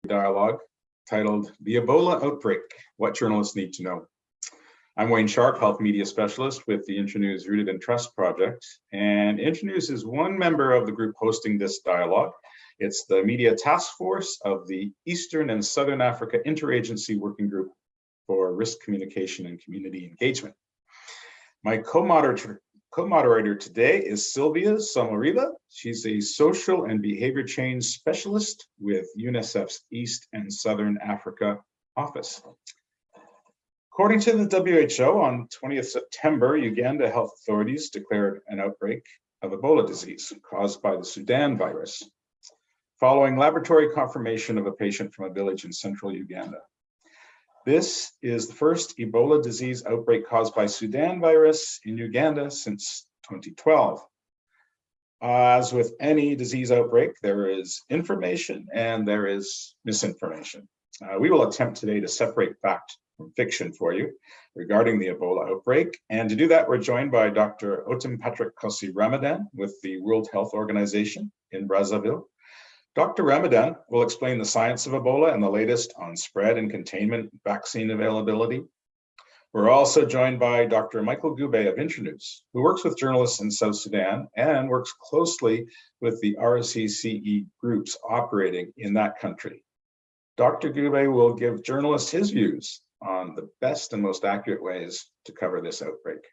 Dialogue titled The Ebola Outbreak, What Journalists Need to Know. I'm Wayne Sharp, Health Media Specialist with the Internews Rooted in Trust project, and Internews is one member of the group hosting this dialogue. It's the media task force of the Eastern and Southern Africa Interagency Working Group for Risk Communication and Community Engagement. My co-moderator today is Sylvia Samoriba. She's a social and behavior change specialist with UNICEF's East and Southern Africa office. According to the WHO, on 20th September, Uganda health authorities declared an outbreak of Ebola disease caused by the Sudan virus, following laboratory confirmation of a patient from a village in central Uganda. This is the first Ebola disease outbreak caused by Sudan virus in Uganda since 2012. As with any disease outbreak, there is information and there is misinformation. We will attempt today to separate fact from fiction for you regarding the Ebola outbreak. And to do that, we're joined by Dr. Otim Patrick Cossy Ramadan with the World Health Organization in Brazzaville. Dr. Ramadan will explain the science of Ebola and the latest on spread and containment vaccine availability. We're also joined by Dr. Michael Gube of Internews, who works with journalists in South Sudan and works closely with the RCCE groups operating in that country. Dr. Gube will give journalists his views on the best and most accurate ways to cover this outbreak.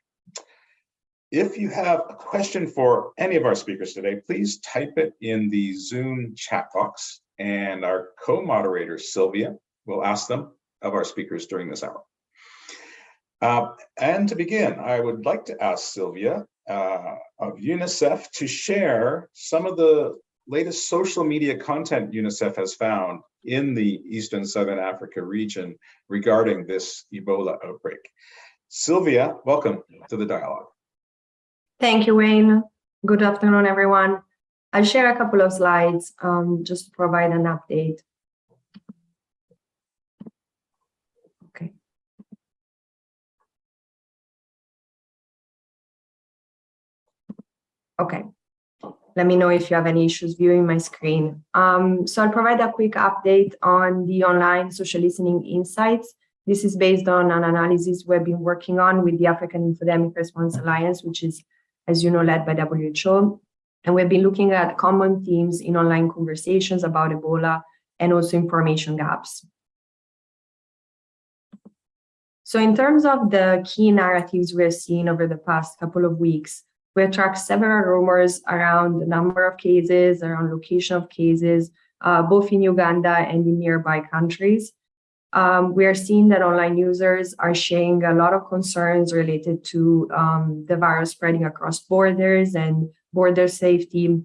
If you have a question for any of our speakers today, please type it in the Zoom chat box, and our co-moderator, Sylvia, will ask them of our speakers during this hour. And to begin, I would like to ask Sylvia of UNICEF to share some of the latest social media content UNICEF has found in the East and Southern Africa region regarding this Ebola outbreak. Sylvia, welcome to the dialogue. Thank you, Wayne. Good afternoon, everyone. I'll share a couple of slides just to provide an update. Okay. Okay. Let me know if you have any issues viewing my screen. So I'll provide a quick update on the online social listening insights. This is based on an analysis we've been working on with the African Infodemic Response Alliance, which is, as you know, led by WHO. And we've been looking at common themes in online conversations about Ebola and also information gaps. So in terms of the key narratives we're seeing over the past couple of weeks, we tracked several rumors around the number of cases, around location of cases, both in Uganda and in nearby countries. We are seeing that online users are sharing a lot of concerns related to the virus spreading across borders and border safety.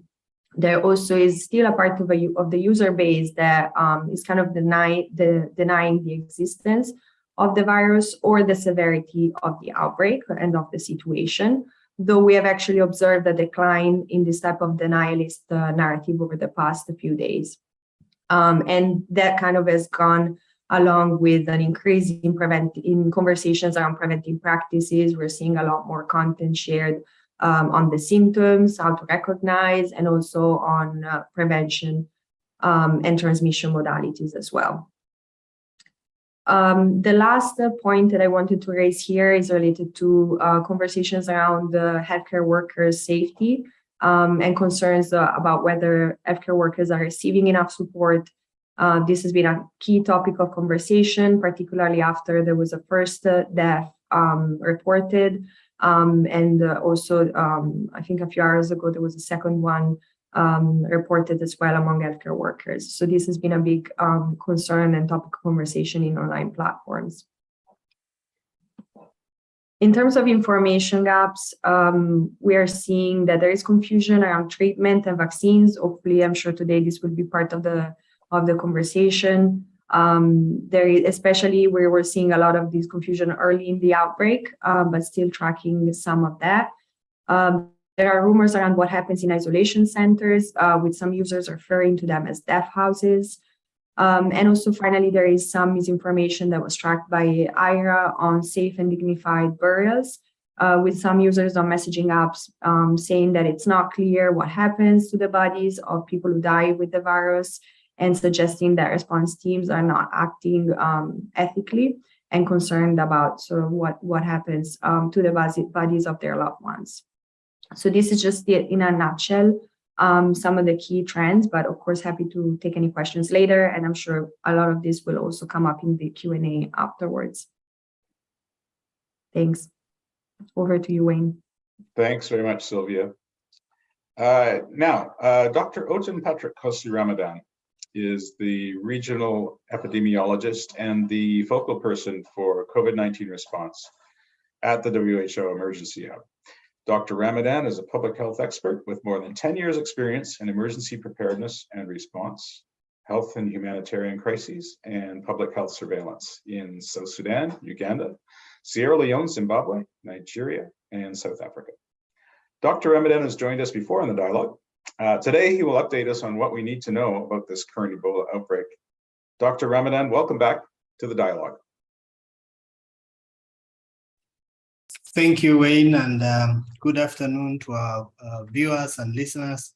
There also is still a part of the user base that is kind of denying the existence of the virus or the severity of the outbreak and of the situation, though we have actually observed a decline in this type of denialist narrative over the past few days. And that kind of has gone along with an increase in conversations around preventive practices. We're seeing a lot more content shared on the symptoms, how to recognize, and also on prevention and transmission modalities as well. The last point that I wanted to raise here is related to conversations around the healthcare workers' safety and concerns about whether healthcare workers are receiving enough support. This has been a key topic of conversation, particularly after there was a first death reported. And also, I think a few hours ago, there was a second one reported as well among healthcare workers. So this has been a big concern and topic of conversation in online platforms. In terms of information gaps, we are seeing that there is confusion around treatment and vaccines. Hopefully, I'm sure today this will be part of the conversation. Especially where we're seeing a lot of this confusion early in the outbreak, but still tracking some of that. There are rumors around what happens in isolation centers, with some users referring to them as death houses. And also, finally, there is some misinformation that was tracked by IRA on safe and dignified burials, with some users on messaging apps saying that it's not clear what happens to the bodies of people who die with the virus, and suggesting that response teams are not acting ethically and concerned about sort of what happens to the bodies of their loved ones. So this is just in a nutshell some of the key trends, but of course happy to take any questions later, and I'm sure a lot of this will also come up in the Q&A afterwards. Thanks. Over to you, Wayne. Thanks very much, Sylvia. Now, Dr. Otim Patrick Cossy Ramadan is the regional epidemiologist and the focal person for COVID-19 response at the WHO Emergency Hub. Dr. Ramadan is a public health expert with more than 10 years experience in emergency preparedness and response, health and humanitarian crises, and public health surveillance in South Sudan, Uganda, Sierra Leone, Zimbabwe, Nigeria, and South Africa. Dr. Ramadan has joined us before in the dialogue. Today, he will update us on what we need to know about this current Ebola outbreak. Dr. Ramadan, welcome back to the dialogue. Thank you, Wayne, and good afternoon to our viewers and listeners.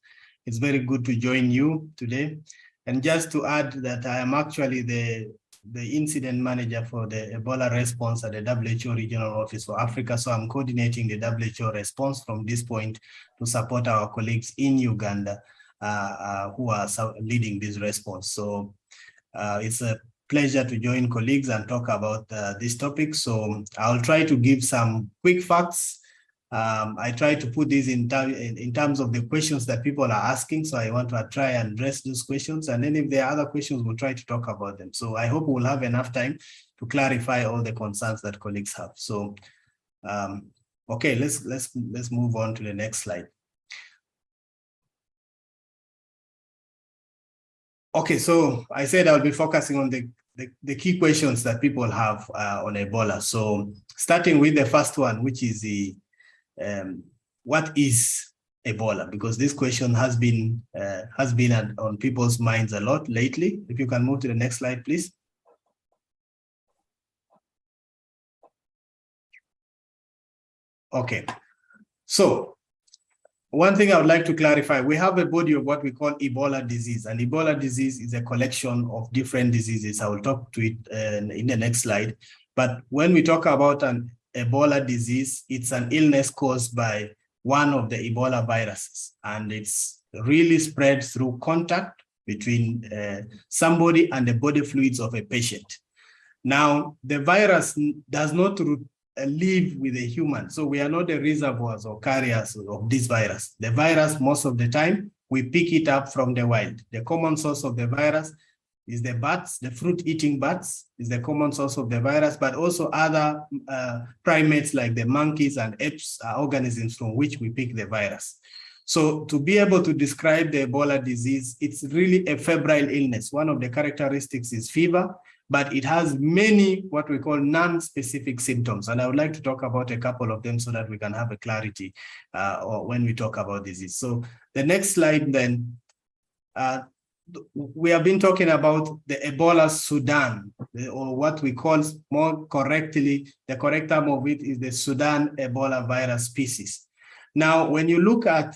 It's very good to join you today. And just to add that I am actually the incident manager for the Ebola response at the WHO Regional Office for Africa. So I'm coordinating the WHO response from this point to support our colleagues in Uganda who are leading this response. So it's a pleasure to join colleagues and talk about this topic. So I'll try to give some quick facts. I try to put this in terms of the questions that people are asking. So I want to try and address those questions. And then if there are other questions, we'll try to talk about them. So I hope we'll have enough time to clarify all the concerns that colleagues have. So, okay, let's move on to the next slide. Okay, so I said I'll be focusing on the key questions that people have on Ebola. So starting with the first one, which is the what is Ebola? Because this question has been on people's minds a lot lately. If you can move to the next slide, please. Okay, so one thing I would like to clarify, we have a body of what we call Ebola disease, and Ebola disease is a collection of different diseases. I will talk to it in the next slide. But when we talk about an Ebola disease, it's an illness caused by one of the Ebola viruses, and it's really spread through contact between somebody and the body fluids of a patient. Now, the virus does not live with a human, so we are not the reservoirs or carriers of this virus. The virus, most of the time, we pick it up from the wild. The common source of the virus is the bats, the fruit-eating bats is the common source of the virus, but also other primates like the monkeys and apes are organisms from which we pick the virus. So to be able to describe the Ebola disease, it's really a febrile illness. One of the characteristics is fever, but it has many what we call non-specific symptoms. And I would like to talk about a couple of them so that we can have a clarity when we talk about disease. So the next slide then, we have been talking about the Ebola Sudan, or what we call more correctly, the correct term of it is the Sudan Ebola virus species. Now, when you look at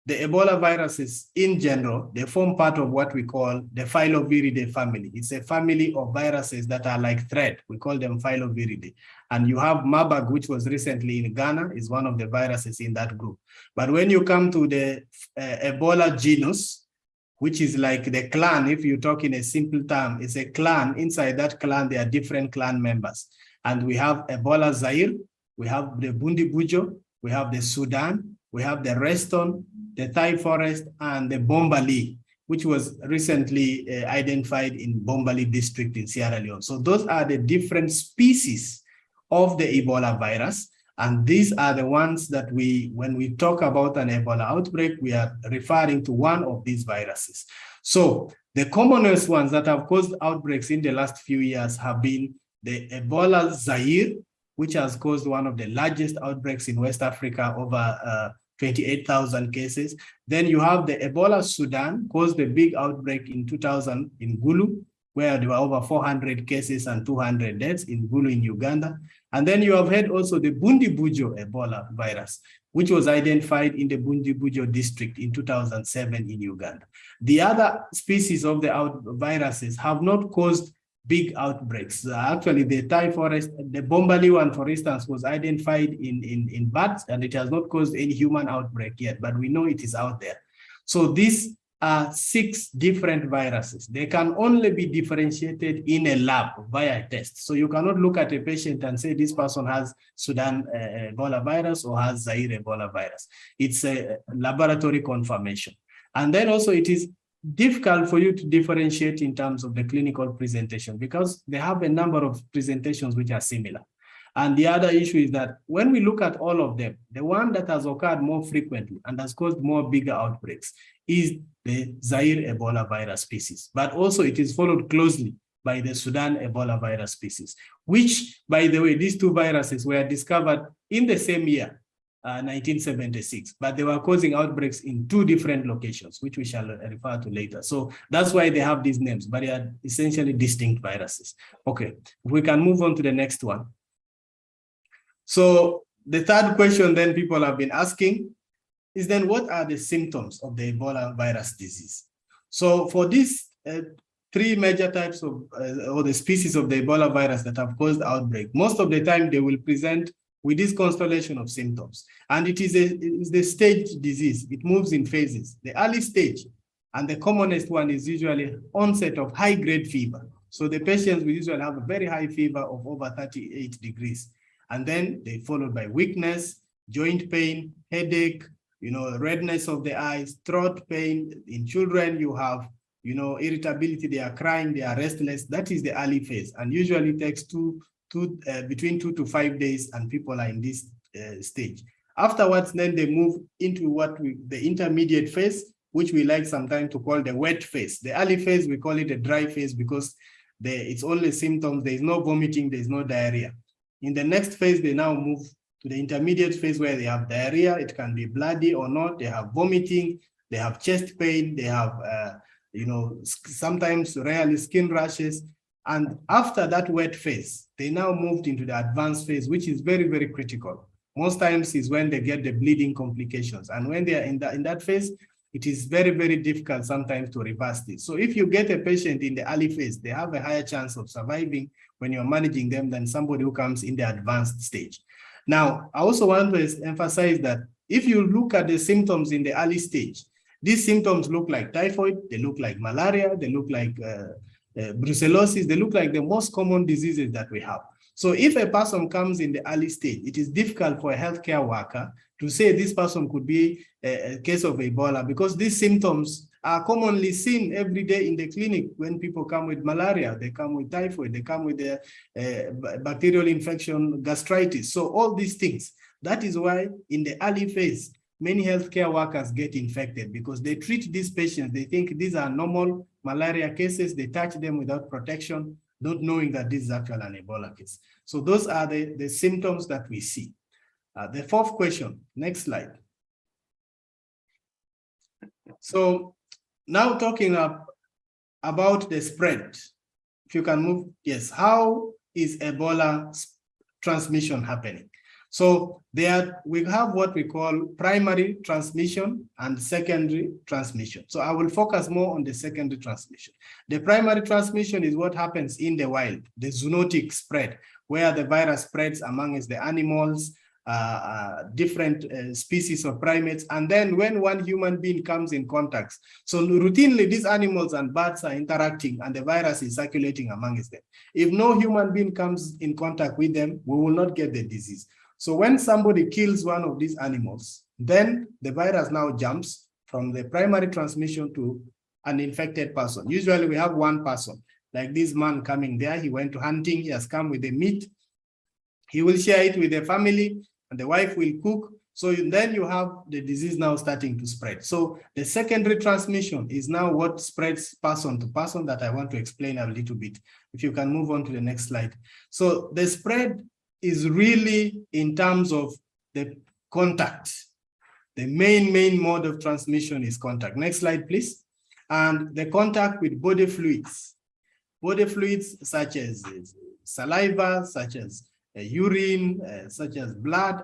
the Ebola viruses in general, they form part of what we call the Filoviridae family. It's a family of viruses that are like thread. We call them Filoviridae. And you have Marburg, which was recently in Ghana, is one of the viruses in that group. But when you come to the Ebola genus, which is like the clan, if you talk in a simple term, it's a clan. Inside that clan, there are different clan members. And we have Ebola Zaire, we have the Bundi Bujo, we have the Sudan, we have the Reston, the Thai Forest, and the Bombali, which was recently identified in Bombali district in Sierra Leone. So those are the different species of the Ebola virus. And these are the ones that when we talk about an Ebola outbreak, we are referring to one of these viruses. So the commonest ones that have caused outbreaks in the last few years have been the Ebola Zaire, which has caused one of the largest outbreaks in West Africa, over 28,000 cases. Then you have the Ebola Sudan, caused a big outbreak in 2000 in Gulu, where there were over 400 cases and 200 deaths in Gulu in Uganda. And then you have had also the Bundibujo Ebola virus, which was identified in the Bundibujo district in 2007 in Uganda. The other species of the viruses have not caused big outbreaks. Actually, the Thai forest, the Bombali one, for instance, was identified in bats, and it has not caused any human outbreak yet, but we know it is out there. So these are 6 different viruses. They can only be differentiated in a lab via a test. So you cannot look at a patient and say this person has Sudan Ebola virus or has Zaire Ebola virus. It's a laboratory confirmation. And then also it is difficult for you to differentiate in terms of the clinical presentation because they have a number of presentations which are similar. And the other issue is that when we look at all of them, the one that has occurred more frequently and has caused more bigger outbreaks is the Zaire Ebola virus species. But also it is followed closely by the Sudan Ebola virus species, which, by the way, these 2 viruses were discovered in the same year, 1976, but they were causing outbreaks in 2 different locations, which we shall refer to later. So that's why they have these names, but they are essentially distinct viruses. Okay, we can move on to the next one. So the third question then people have been asking is then what are the symptoms of the Ebola virus disease? So for these 3 major types of, or the species of the Ebola virus that have caused outbreak, most of the time they will present with this constellation of symptoms. And it is the staged disease. It moves in phases. The early stage and the commonest one is usually onset of high-grade fever. So the patients will usually have a very high fever of over 38 degrees. And then they followed by weakness, joint pain, headache, redness of the eyes, throat pain. In children, you have, irritability, they are crying, they are restless. That is the early phase. And usually takes between 2 to 5 days, and people are in this stage. Afterwards, then they move into the intermediate phase, which we like sometimes to call the wet phase. The early phase, we call it a dry phase because it's only symptoms. There is no vomiting, there is no diarrhea. In the next phase, they now move to the intermediate phase where they have diarrhea. It can be bloody or not. They have vomiting, they have chest pain, they have, sometimes rarely skin rashes. And after that wet phase, they now moved into the advanced phase, which is very, very critical. Most times is when they get the bleeding complications. And when they are in that phase, it is very, very difficult sometimes to reverse this. So if you get a patient in the early phase, they have a higher chance of surviving when you're managing them than somebody who comes in the advanced stage. Now, I also want to emphasize that if you look at the symptoms in the early stage, these symptoms look like typhoid, they look like malaria, they look like brucellosis, they look like the most common diseases that we have. So if a person comes in the early stage, it is difficult for a healthcare worker to say this person could be a case of Ebola because these symptoms are commonly seen every day in the clinic when people come with malaria, they come with typhoid, they come with bacterial infection, gastritis. So all these things, that is why in the early phase, many healthcare workers get infected because they treat these patients. They think these are normal malaria cases. They touch them without protection, not knowing that this is actually an Ebola case. So those are the symptoms that we see. The 4th question, next slide. So now talking about the spread, if you can move, yes, how is Ebola transmission happening? So we have what we call primary transmission and secondary transmission. So I will focus more on the secondary transmission. The primary transmission is what happens in the wild, the zoonotic spread, where the virus spreads amongst the animals, different species of primates, and then when one human being comes in contact. So routinely, these animals and birds are interacting and the virus is circulating amongst them. If no human being comes in contact with them, we will not get the disease. So when somebody kills one of these animals, then the virus now jumps from the primary transmission to an infected person. Usually we have one person, like this man coming there, he went to hunting, he has come with the meat. He will share it with the family and the wife will cook. So then you have the disease now starting to spread. So the secondary transmission is now what spreads person to person that I want to explain a little bit. If you can move on to the next slide. So the spread is really in terms of the contact. The main mode of transmission is contact. Next slide, please. And the contact with body fluids such as saliva, such as urine, such as blood,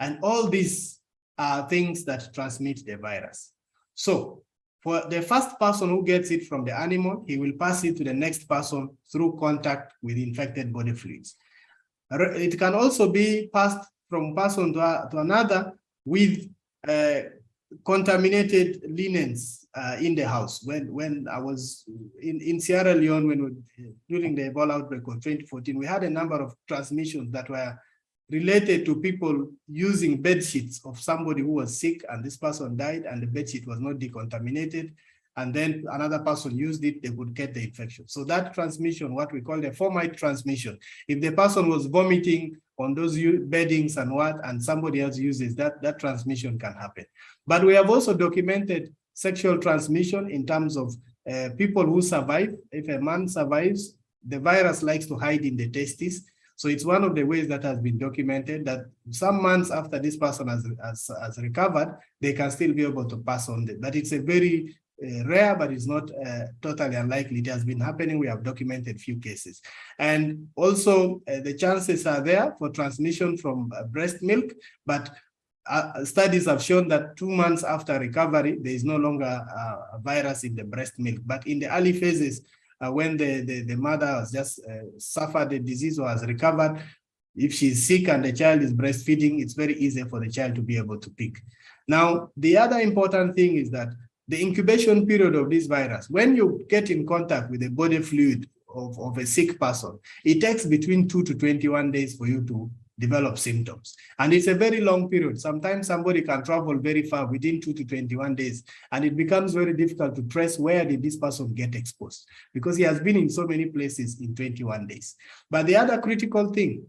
and all these are things that transmit the virus. So for the first person who gets it from the animal, he will pass it to the next person through contact with infected body fluids. It can also be passed from person to another with contaminated linens in the house. When I was in Sierra Leone, during the Ebola outbreak of 2014, we had a number of transmissions that were related to people using bed sheets of somebody who was sick, and this person died and the bed sheet was not decontaminated, and then another person used it, they would get the infection. So that transmission, what we call the fomite transmission, if the person was vomiting on those beddings and somebody else uses that transmission can happen. But we have also documented sexual transmission in terms of people who survive. If a man survives, the virus likes to hide in the testes. So it's one of the ways that has been documented that some months after this person has recovered, they can still be able to pass on it. But it's a very rare, but it's not totally unlikely. It has been happening. We have documented few cases. And also the chances are there for transmission from breast milk, but studies have shown that 2 months after recovery, there is no longer a virus in the breast milk. But in the early phases, when the mother has just suffered the disease or has recovered, if she's sick and the child is breastfeeding, it's very easy for the child to be able to pick. Now, the other important thing is that the incubation period of this virus, when you get in contact with the body fluid of a sick person, it takes between 2 to 21 days for you to develop symptoms. And it's a very long period. Sometimes somebody can travel very far within 2 to 21 days, and it becomes very difficult to trace where did this person get exposed, because he has been in so many places in 21 days. But the other critical thing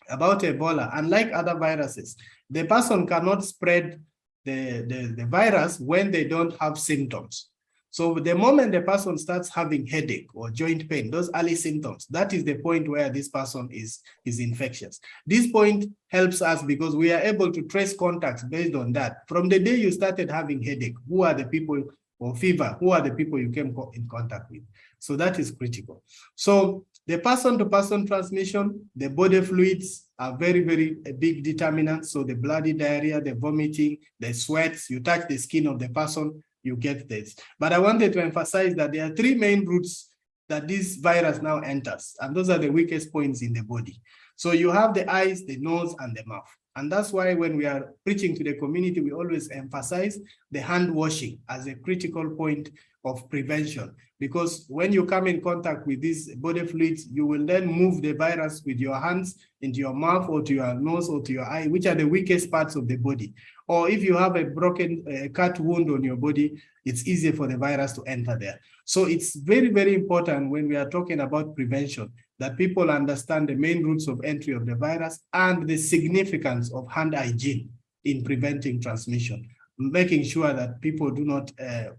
about Ebola, unlike other viruses, the person cannot spread the virus when they don't have symptoms. So the moment the person starts having headache or joint pain, those early symptoms, that is the point where this person is infectious. This point helps us because we are able to trace contacts based on that. From the day you started having headache, who are the people, or fever, who are the people you came in contact with? So that is critical. So the person-to-person transmission, the body fluids are very, very big determinants. So the bloody diarrhea, the vomiting, the sweats, you touch the skin of the person, you get this. But I wanted to emphasize that there are 3 main routes that this virus now enters, and those are the weakest points in the body. So you have the eyes, the nose, and the mouth. And that's why when we are preaching to the community, we always emphasize the hand washing as a critical point of prevention. Because when you come in contact with these body fluids, you will then move the virus with your hands into your mouth or to your nose or to your eye, which are the weakest parts of the body. Or if you have a broken cut wound on your body, it's easier for the virus to enter there. So it's very, very important when we are talking about prevention that people understand the main routes of entry of the virus and the significance of hand hygiene in preventing transmission, making sure that people do not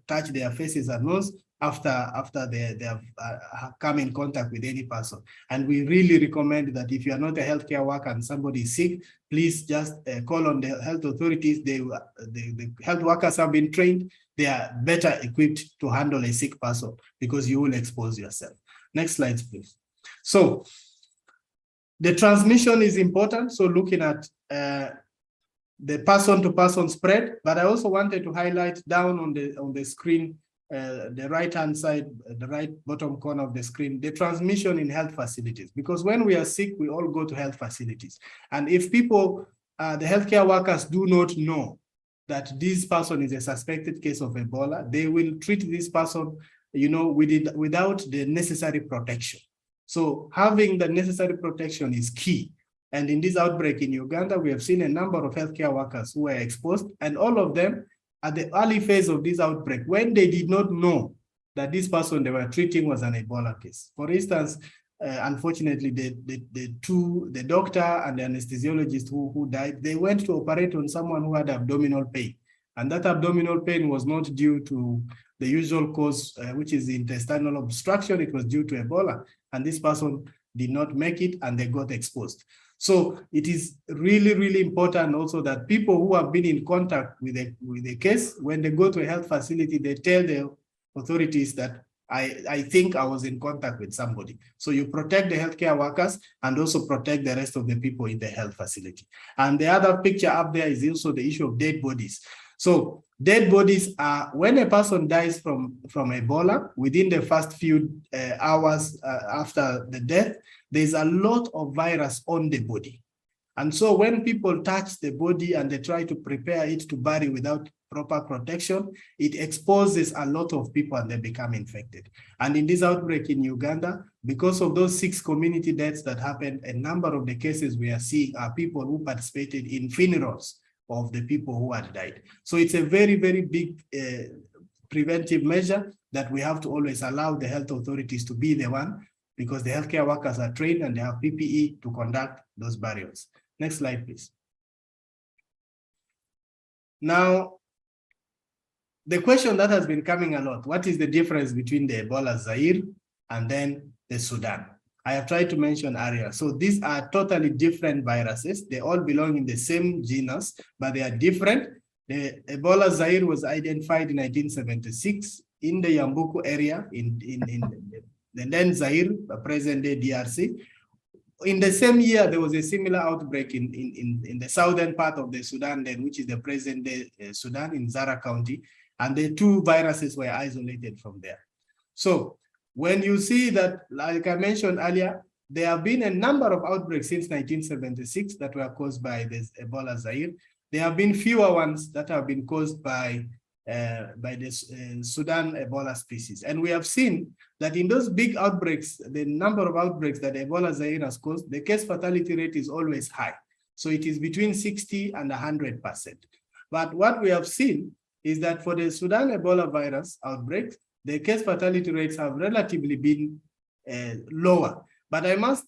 touch their faces and nose after they have come in contact with any person. And we really recommend that if you are not a healthcare worker and somebody is sick, please just call on the health authorities. The health workers have been trained. They are better equipped to handle a sick person because you will expose yourself. Next slide, please. So the transmission is important. So looking at the person-to-person spread, but I also wanted to highlight down on the screen, the right-hand side, the right bottom corner of the screen, the transmission in health facilities. Because when we are sick, we all go to health facilities. And if people, the healthcare workers do not know that this person is a suspected case of Ebola, they will treat this person, you know, without the necessary protection. So having the necessary protection is key. And in this outbreak in Uganda, we have seen a number of healthcare workers who were exposed, and all of them at the early phase of this outbreak, when they did not know that this person they were treating was an Ebola case. For instance, unfortunately, the doctor and the anesthesiologist who died, they went to operate on someone who had abdominal pain. And that abdominal pain was not due to the usual cause, which is intestinal obstruction. It was due to Ebola. And this person did not make it and they got exposed. So it is really, really important also that people who have been in contact with a case, when they go to a health facility, they tell the authorities that I think I was in contact with somebody. So you protect the healthcare workers and also protect the rest of the people in the health facility. And the other picture up there is also the issue of dead bodies. So dead bodies are when a person dies from Ebola, within the first few hours after the death, there's a lot of virus on the body. And so when people touch the body and they try to prepare it to bury without proper protection, it exposes a lot of people and they become infected. And in this outbreak in Uganda, because of those 6 community deaths that happened, a number of the cases we are seeing are people who participated in funerals of the people who had died. So it's a very, very big preventive measure that we have to always allow the health authorities to be the one, because the healthcare workers are trained and they have PPE to conduct those burials. Next slide, please. Now, the question that has been coming a lot, what is the difference between the Ebola Zaire and then the Sudan? I have tried to mention earlier. So these are totally different viruses. They all belong in the same genus, but they are different. The Ebola Zaire was identified in 1976 in the Yambuku area in the then Zaire, present-day DRC. In the same year, there was a similar outbreak in the southern part of the Sudan, then, which is the present-day Sudan in Zara County, and the 2 viruses were isolated from there. So when you see that, like I mentioned earlier, there have been a number of outbreaks since 1976 that were caused by this Ebola Zaire. There have been fewer ones that have been caused by this Sudan Ebola species. And we have seen that in those big outbreaks, the number of outbreaks that Ebola Zaire has caused, the case fatality rate is always high. So it is between 60 and 100%. But what we have seen is that for the Sudan Ebola virus outbreak, the case fatality rates have relatively been lower. But I must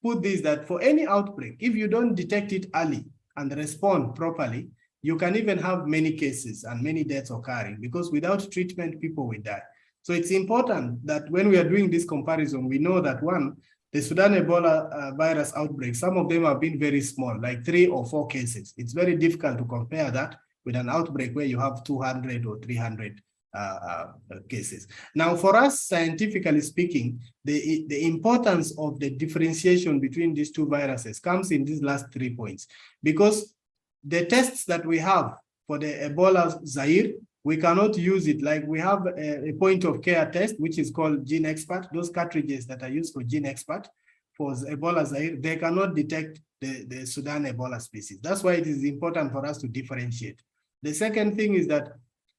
put this, that for any outbreak, if you don't detect it early and respond properly, you can even have many cases and many deaths occurring, because without treatment, people will die. So it's important that when we are doing this comparison, we know that one, the Sudan Ebola virus outbreak, some of them have been very small, like 3 or 4 cases. It's very difficult to compare that with an outbreak where you have 200 or 300 cases. Now, for us, scientifically speaking, the importance of the differentiation between these 2 viruses comes in these last 3 points, because the tests that we have for the Ebola Zaire, we cannot use it. Like we have a point of care test, which is called Gene Expert. Those cartridges that are used for Gene Expert for Ebola Zaire, they cannot detect the Sudan Ebola species. That's why it is important for us to differentiate. The second thing is that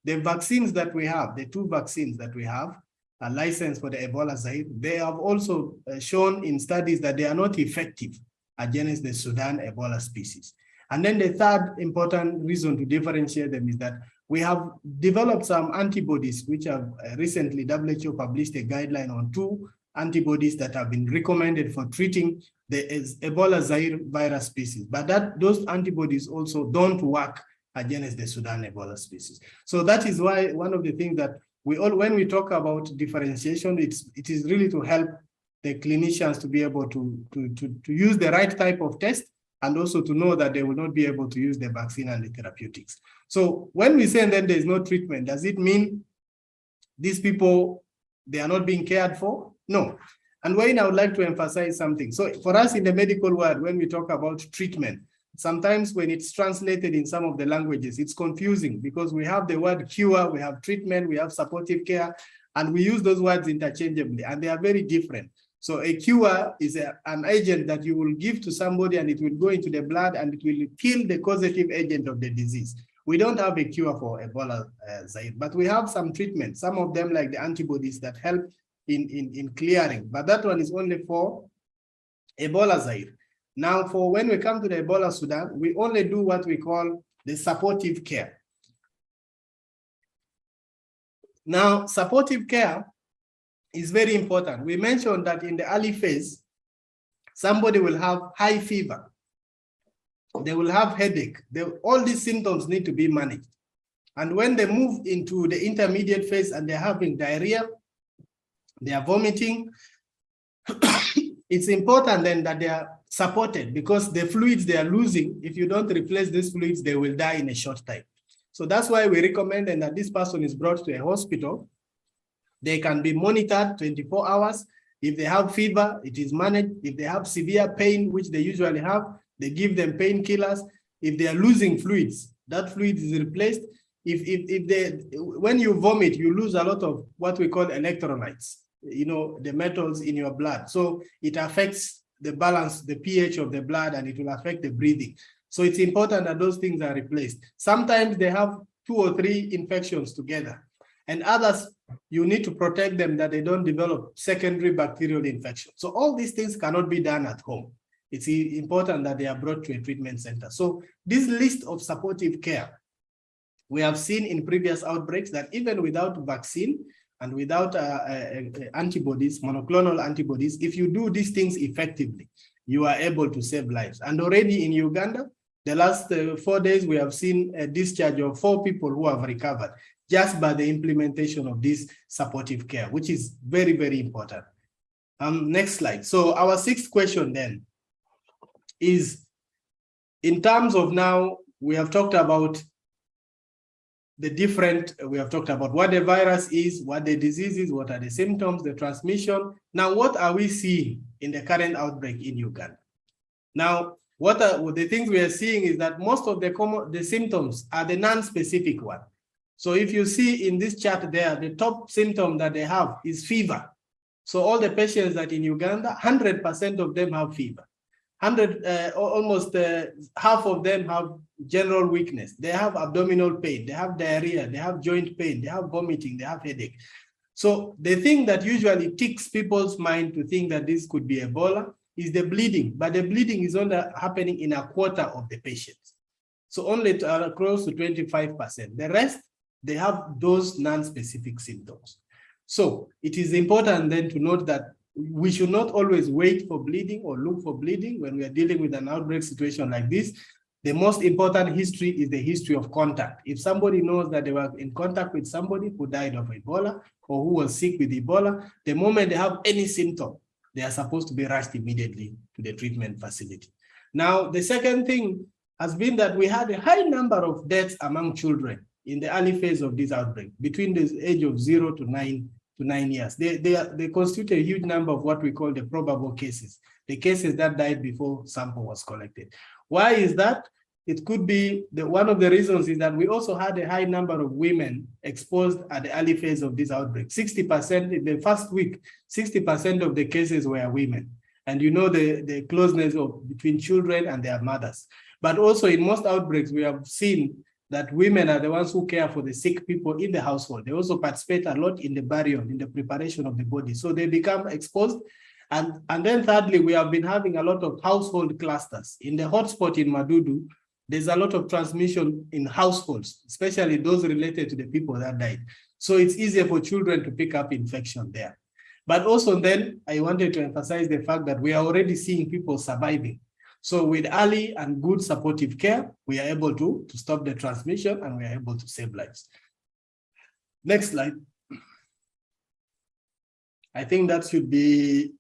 the vaccines that we have, the 2 vaccines that we have, are licensed for the Ebola Zaire, they have also shown in studies that they are not effective against the Sudan Ebola species. And then the third important reason to differentiate them is that we have developed some antibodies, which have recently WHO published a guideline on 2 antibodies that have been recommended for treating the Ebola Zaire virus species. But those antibodies also don't work against the Sudan Ebola species. So that is why one of the things that when we talk about differentiation, it is really to help the clinicians to be able to use the right type of test, and also to know that they will not be able to use the vaccine and the therapeutics. So when we say that there is no treatment, does it mean these people, they are not being cared for? No. And Wayne, I would like to emphasize something. So for us in the medical world, when we talk about treatment, sometimes when it's translated in some of the languages, it's confusing, because we have the word cure, we have treatment, we have supportive care, and we use those words interchangeably, and they are very different. So a cure is an agent that you will give to somebody and it will go into the blood and it will kill the causative agent of the disease. We don't have a cure for Ebola Zaire, but we have some treatment, some of them like the antibodies that help in clearing, but that one is only for Ebola Zaire. Now, for when we come to the Ebola Sudan, we only do what we call the supportive care. Now, supportive care is very important. We mentioned that in the early phase, somebody will have high fever. They will have headache. All these symptoms need to be managed. And when they move into the intermediate phase and they're having diarrhea, they are vomiting, it's important then that they are supported, because the fluids they are losing, if you don't replace these fluids, they will die in a short time. So that's why we recommend that this person is brought to a hospital. They can be monitored 24 hours. If they have fever, it is managed. If they have severe pain, which they usually have, they give them painkillers. If they are losing fluids, that fluid is replaced. When you vomit, you lose a lot of what we call electrolytes, the metals in your blood. So it affects the balance, the pH of the blood, and it will affect the breathing. So it's important that those things are replaced. Sometimes they have 2 or 3 infections together, and others, you need to protect them that they don't develop secondary bacterial infection. So all these things cannot be done at home. It's important that they are brought to a treatment center. So this list of supportive care, we have seen in previous outbreaks that even without vaccine and without antibodies, monoclonal antibodies, if you do these things effectively, you are able to save lives. And already in Uganda, the last 4 days, we have seen a discharge of 4 people who have recovered just by the implementation of this supportive care, which is very, very important. Next slide. So our 6th question then is, in terms of now, we have talked about we have talked about what the virus is, what the disease is, what are the symptoms, the transmission. Now, what are we seeing in the current outbreak in Uganda? Now, what the things we are seeing is that most of the symptoms are the non-specific one. So if you see in this chart there, the top symptom that they have is fever. So all the patients that in Uganda, 100% of them have fever. Almost half of them have general weakness. They have abdominal pain, they have diarrhea, they have joint pain, they have vomiting, they have headache. So the thing that usually ticks people's mind to think that this could be Ebola is the bleeding, but the bleeding is only happening in 1/4 of the patients. So only close to 25%. The rest, they have those non-specific symptoms. So it is important then to note that we should not always wait for bleeding or look for bleeding when we are dealing with an outbreak situation like this. The most important history is the history of contact. If somebody knows that they were in contact with somebody who died of Ebola or who was sick with Ebola, the moment they have any symptom, they are supposed to be rushed immediately to the treatment facility. Now, the second thing has been that we had a high number of deaths among children in the early phase of this outbreak, between the age of 0 to 9 years. They constitute a huge number of what we call the probable cases, the cases that died before sample was collected. Why is that? It could be one of the reasons is that we also had a high number of women exposed at the early phase of this outbreak. 60% in the first week, 60% of the cases were women. And you know the closeness between children and their mothers. But also in most outbreaks, we have seen that women are the ones who care for the sick people in the household. They also participate a lot in the burial, in the preparation of the body. So they become exposed. And then thirdly, we have been having a lot of household clusters. In the hotspot in Madudu, there's a lot of transmission in households, especially those related to the people that died. So it's easier for children to pick up infection there. But also then, I wanted to emphasize the fact that we are already seeing people surviving. So with early and good supportive care, we are able to stop the transmission and we are able to save lives. Next slide. I think that should be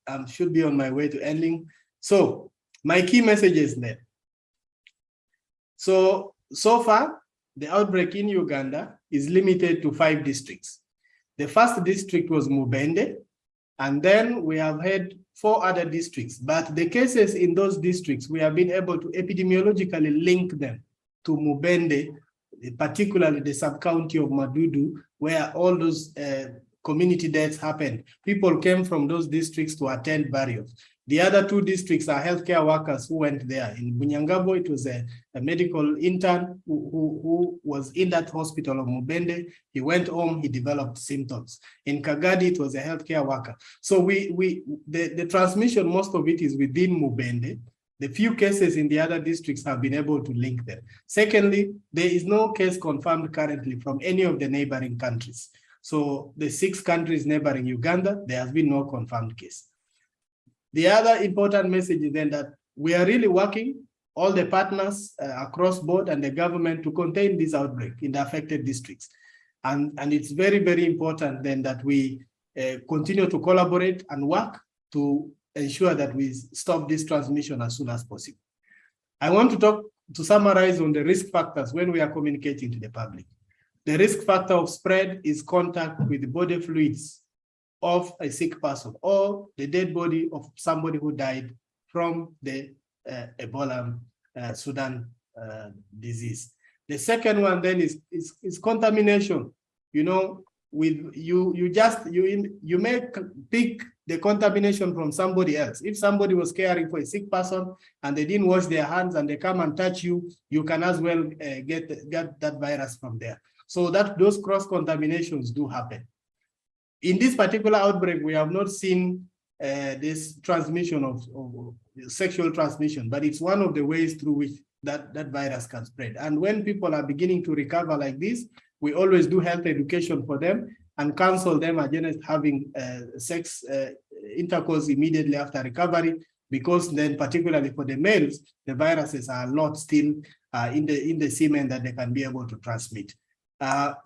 on my way to ending. So my key messages then. So far, the outbreak in Uganda is limited to 5 districts. The first district was Mubende, and then we have had 4 other districts, but the cases in those districts, we have been able to epidemiologically link them to Mubende, particularly the sub-county of Madudu, where all those community deaths happened. People came from those districts to attend burials. The other 2 districts are healthcare workers who went there. In Bunyangabo, it was a medical intern who was in that hospital of Mubende. He went home, he developed symptoms. In Kagadi, it was a healthcare worker. So the transmission, most of it is within Mubende. The few cases in the other districts have been able to link them. Secondly, there is no case confirmed currently from any of the neighboring countries. So the 6 countries neighboring Uganda, there has been no confirmed case. The other important message is then that we are really working, all the partners across board and the government, to contain this outbreak in the affected districts. And it's very, very important then that we continue to collaborate and work to ensure that we stop this transmission as soon as possible. I want to summarize on the risk factors when we are communicating to the public. The risk factor of spread is contact with body fluids of a sick person or the dead body of somebody who died from the Ebola Sudan disease. The second one then is contamination. You know, with you may pick the contamination from somebody else. If somebody was caring for a sick person and they didn't wash their hands and they come and touch you, you can as well get that virus from there. So that those cross contaminations do happen. In this particular outbreak, we have not seen this transmission of sexual transmission, but it's one of the ways through which that virus can spread. And when people are beginning to recover like this, we always do health education for them and counsel them against having sex intercourse immediately after recovery, because then particularly for the males, the viruses are a lot still in the semen that they can be able to transmit.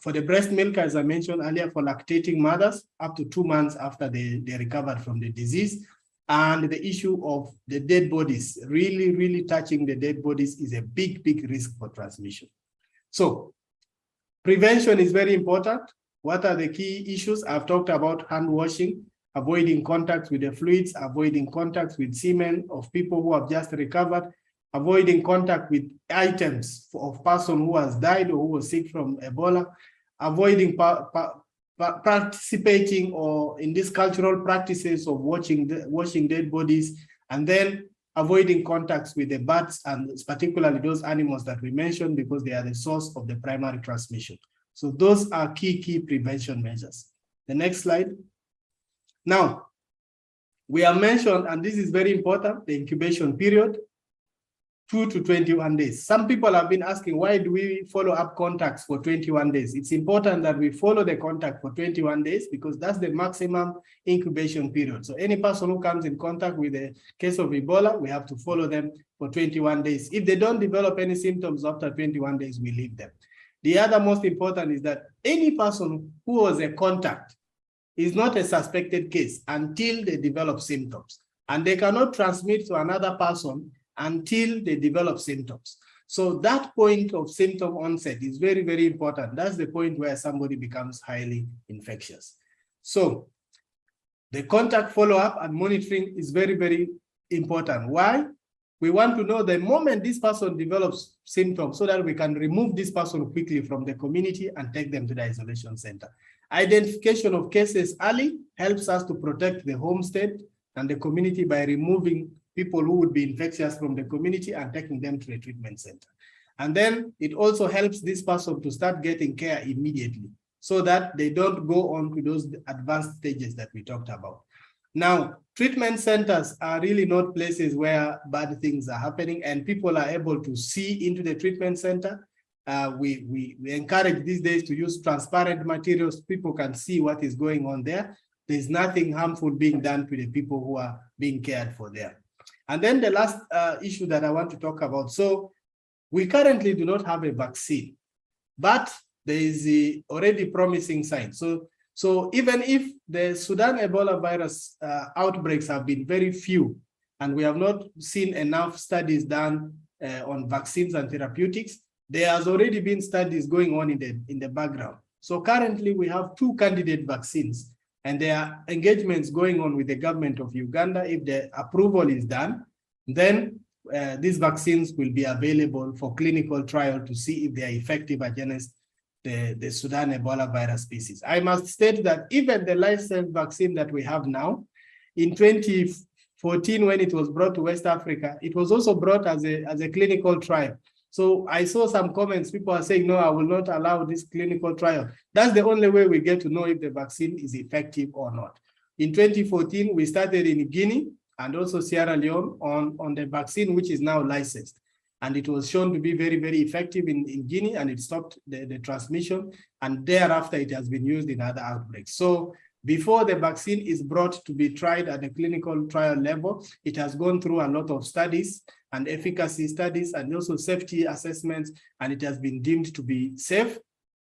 For the breast milk, as I mentioned earlier, for lactating mothers, up to 2 months after they recovered from the disease. And the issue of the dead bodies, really touching the dead bodies is a big risk for transmission. So prevention is very important. What are the key issues? I've talked about hand washing, avoiding contact with the fluids, avoiding contact with semen of people who have just recovered, avoiding contact with items of person who has died or who was sick from Ebola, avoiding participating or in these cultural practices of washing dead bodies, and then avoiding contacts with the bats and particularly those animals that we mentioned, because they are the source of the primary transmission. So those are key prevention measures. The next slide. Now, we have mentioned, and this is very important, the incubation period, 2 to 21 days. Some people have been asking, why do we follow up contacts for 21 days? It's important that we follow the contact for 21 days because that's the maximum incubation period. So any person who comes in contact with a case of Ebola, we have to follow them for 21 days. If they don't develop any symptoms after 21 days, we leave them. The other most important is that any person who was a contact is not a suspected case until they develop symptoms. And they cannot transmit to another person until they develop symptoms. So that point of symptom onset is very important. That's the point where somebody becomes highly infectious. So the contact follow-up and monitoring is very important. Why? We want to know the moment this person develops symptoms so that we can remove this person quickly from the community and take them to the isolation center. Identification of cases early helps us to protect the home state and the community by removing people who would be infectious from the community and taking them to a treatment center. And then it also helps this person to start getting care immediately so that they don't go on to those advanced stages that we talked about. Now, treatment centers are really not places where bad things are happening and people are able to see into the treatment center. We encourage these days to use transparent materials. People can see what is going on there. There's nothing harmful being done to the people who are being cared for there. And then the last issue that I want to talk about. So we currently do not have a vaccine, but there is already promising signs. So even if the Sudan Ebola virus outbreaks have been very few, and we have not seen enough studies done on vaccines and therapeutics, there has already been studies going on in the background. So currently we have 2 candidate vaccines, and there are engagements going on with the government of Uganda. If the approval is done, then these vaccines will be available for clinical trial to see if they are effective against the Sudan Ebola virus species. I must state that even the licensed vaccine that we have now, in 2014, when it was brought to West Africa, it was also brought as a clinical trial. So I saw some comments, people are saying, no, I will not allow this clinical trial. That's the only way we get to know if the vaccine is effective or not. In 2014, we started in Guinea and also Sierra Leone on the vaccine, which is now licensed. And it was shown to be very effective in Guinea, and it stopped the transmission. And thereafter, it has been used in other outbreaks. So before the vaccine is brought to be tried at the clinical trial level, it has gone through a lot of studies and efficacy studies and also safety assessments, and it has been deemed to be safe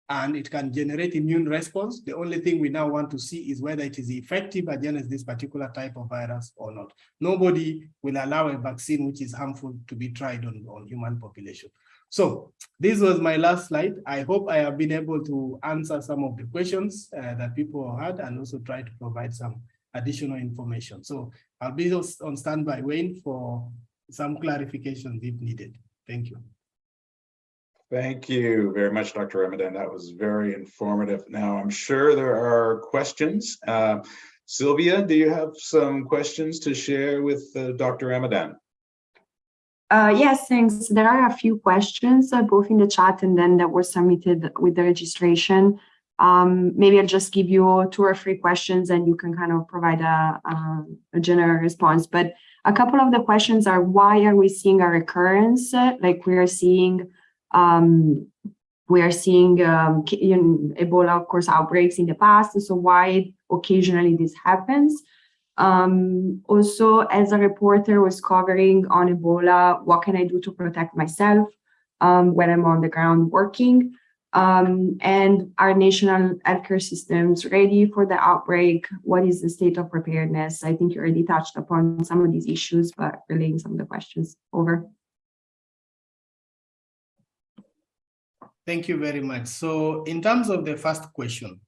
and it can generate immune response. The only thing we now want to see is whether it is effective against this particular type of virus or not. Nobody will allow a vaccine which is harmful to be tried on human population. So this was my last slide. I hope I have been able to answer some of the questions that people had and also try to provide some additional information. So I'll be on standby, Wayne, for some clarifications if needed. Thank you. Thank you very much, Dr. Ramadan. That was very informative. Now, I'm sure there are questions. Sylvia, do you have some questions to share with Dr. Ramadan? Yes, thanks. There are a few questions, both in the chat and then that were submitted with the registration. Maybe I'll just give you 2 or 3 questions and you can kind of provide a general response. But a couple of the questions are, why are we seeing a recurrence? Like we are seeing Ebola, of course, outbreaks in the past. So why occasionally this happens? Also, as a reporter was covering on Ebola, what can I do to protect myself when I'm on the ground working? And are national healthcare systems ready for the outbreak? What is the state of preparedness? I think you already touched upon some of these issues, but relaying some of the questions. Over. Thank you very much. So in terms of the first question,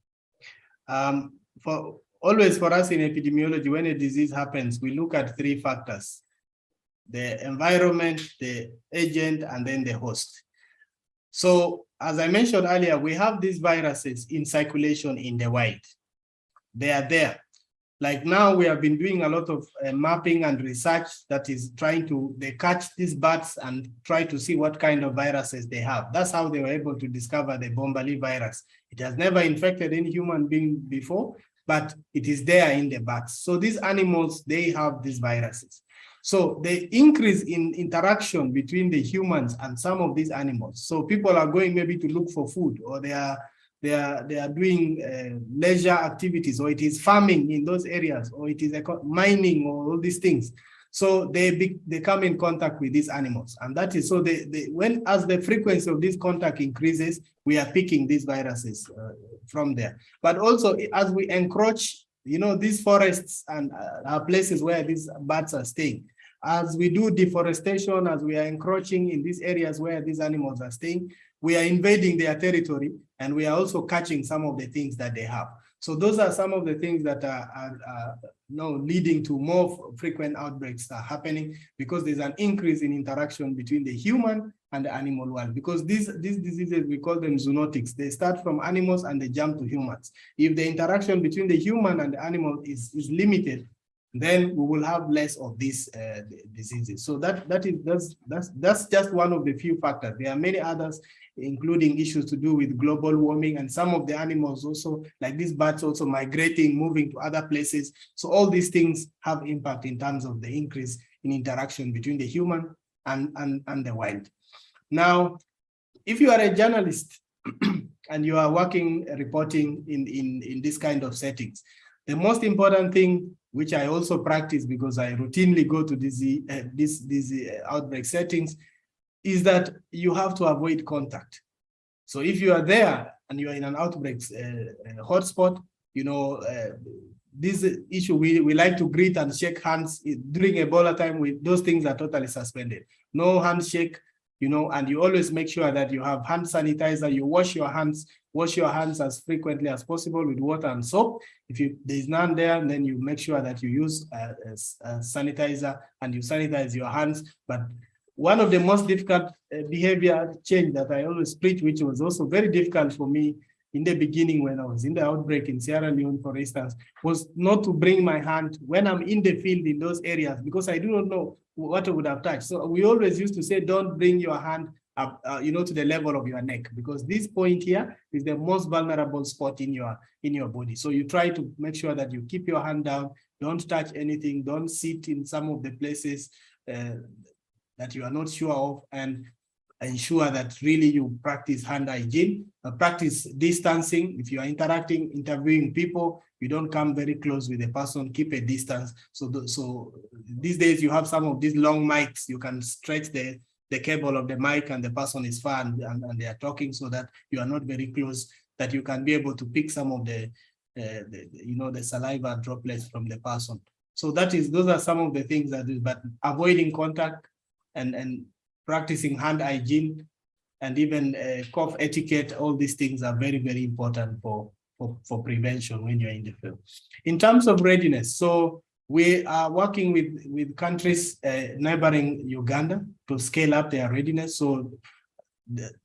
always for us in epidemiology, when a disease happens, we look at 3 factors: the environment, the agent, and then the host. So as I mentioned earlier, we have these viruses in circulation in the wild. They are there. Like now we have been doing a lot of mapping and research that is trying to, they catch these bats and try to see what kind of viruses they have. That's how they were able to discover the Bombardier virus. It has never infected any human being before, but it is there in the bats. So these animals, they have these viruses. So the increase in interaction between the humans and some of these animals. So people are going maybe to look for food, or they are doing leisure activities, or it is farming in those areas, or it is mining, or all these things. So they come in contact with these animals, and that is so as the frequency of this contact increases, we are picking these viruses from there. But also as we encroach, these forests and are places where these bats are staying. As we do deforestation, as we are encroaching in these areas where these animals are staying, we are invading their territory, and we are also catching some of the things that they have. So those are some of the things that are leading to more frequent outbreaks are happening, because there's an increase in interaction between the human and the animal world. Because these diseases, we call them zoonotics. They start from animals and they jump to humans. If the interaction between the human and the animal is limited, then we will have less of these diseases. So that's just one of the few factors. There are many others, including issues to do with global warming, and some of the animals also, like these bats, also migrating, moving to other places. So all these things have impact in terms of the increase in interaction between the human and the wild. Now, if you are a journalist and you are reporting in this kind of settings, the most important thing, which I also practice because I routinely go to these outbreak settings, is that you have to avoid contact. So if you are there and you are in an outbreak hotspot, this issue, we like to greet and shake hands. During Ebola time, those things are totally suspended. No handshake, and you always make sure that you have hand sanitizer. You wash your hands as frequently as possible with water and soap. If there's none there, then you make sure that you use a sanitizer and you sanitize your hands. But one of the most difficult behavior change that I always preach, which was also very difficult for me in the beginning when I was in the outbreak in Sierra Leone, for instance, was not to bring my hand when I'm in the field in those areas, because I do not know what I would have touched. So we always used to say, don't bring your hand up, to the level of your neck, because this point here is the most vulnerable spot in your body. So you try to make sure that you keep your hand down, don't touch anything, don't sit in some of the places that you are not sure of, and ensure that really you practice hand hygiene, practice distancing. If you are interviewing people, you don't come very close with the person, keep a distance. So these days you have some of these long mics, you can stretch the cable of the mic and the person is far and they are talking, so that you are not very close, that you can be able to pick some of the saliva droplets from the person. So those are some of the things that is, but avoiding contact and practicing hand hygiene, and even cough etiquette. All these things are very, very important for prevention when you're in the field. In terms of readiness, so we are working with countries neighboring Uganda to scale up their readiness. So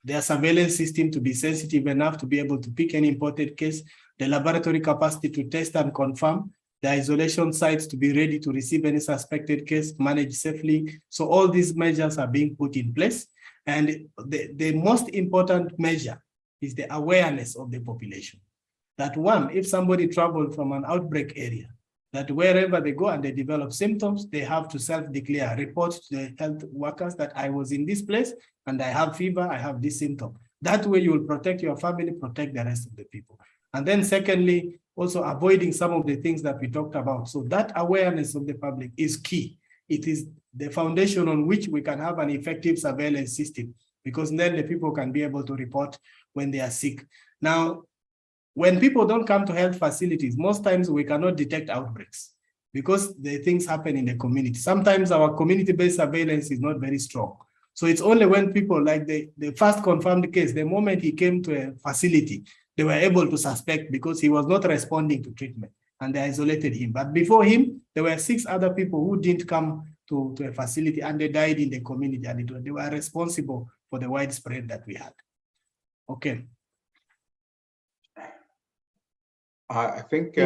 their surveillance system to be sensitive enough to be able to pick any imported case, the laboratory capacity to test and confirm, the isolation sites to be ready to receive any suspected case, manage safely. So all these measures are being put in place. And the most important measure is the awareness of the population. That one, if somebody traveled from an outbreak area, that wherever they go and they develop symptoms, they have to self-declare, report to the health workers that I was in this place and I have fever, I have this symptom. That way you will protect your family, protect the rest of the people. And then secondly, also avoiding some of the things that we talked about. So that awareness of the public is key. It is the foundation on which we can have an effective surveillance system, because then the people can be able to report when they are sick. Now, when people don't come to health facilities, most times we cannot detect outbreaks because the things happen in the community. Sometimes our community-based surveillance is not very strong. So it's only when people, like the first confirmed case, the moment he came to a facility, they were able to suspect because he was not responding to treatment and they isolated him. But before him, there were 6 other people who didn't come to a facility and they died in the community, and they were responsible for the widespread that we had. Okay. I think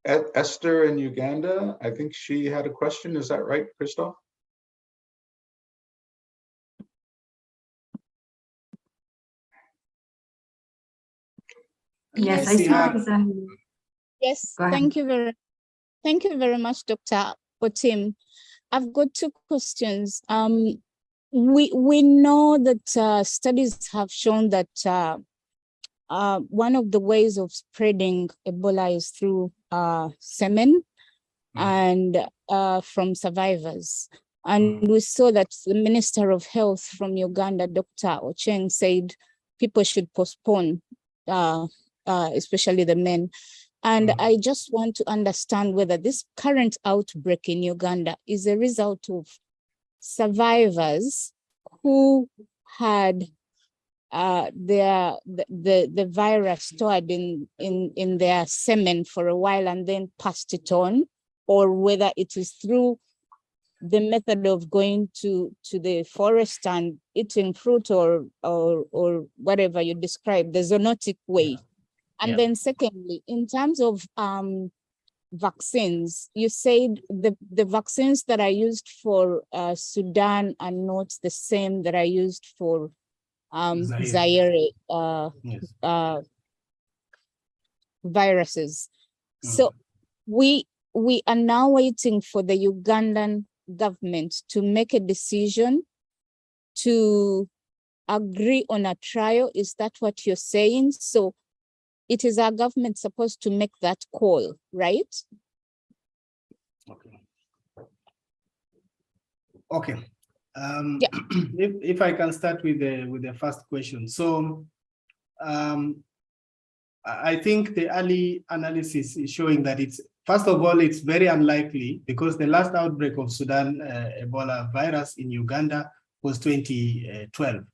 Esther in Uganda, I think she had a question. Is that right, Christophe? Yes, I saw. Yes, thank you very much, Dr. Otim. I've got 2 questions. We know that studies have shown that one of the ways of spreading Ebola is through semen and from survivors. And we saw that the Minister of Health from Uganda, Dr. Ocheng, said people should postpone, especially the men. And I just want to understand whether this current outbreak in Uganda is a result of survivors who had the virus stored in their semen for a while and then passed it on, or whether it is through the method of going to the forest and eating fruit or whatever you described, the zoonotic way. And then secondly, in terms of vaccines, you said the vaccines that are used for Sudan are not the same that are used for Zaire viruses. So we are now waiting for the Ugandan government to make a decision to agree on a trial. Is that what you're saying? So it is our government supposed to make that call, right? Okay. If I can start with the first question. So I think the early analysis is showing that first of all, it's very unlikely because the last outbreak of Sudan Ebola virus in Uganda was 2012.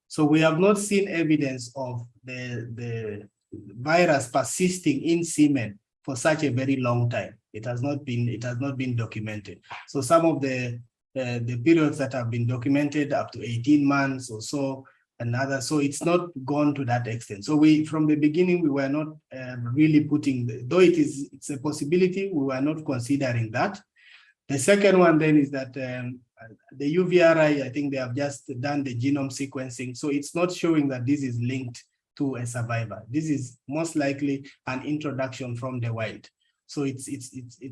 So we have not seen evidence of the virus persisting in semen for such a very long time. It has not been documented. So some of the periods that have been documented up to 18 months or so, so it's not gone to that extent. So from the beginning, we were not really putting, though it's a possibility, we were not considering that. The second one then is that the UVRI, I think they have just done the genome sequencing. So it's not showing that this is linked to a survivor. This is most likely an introduction from the wild. So it's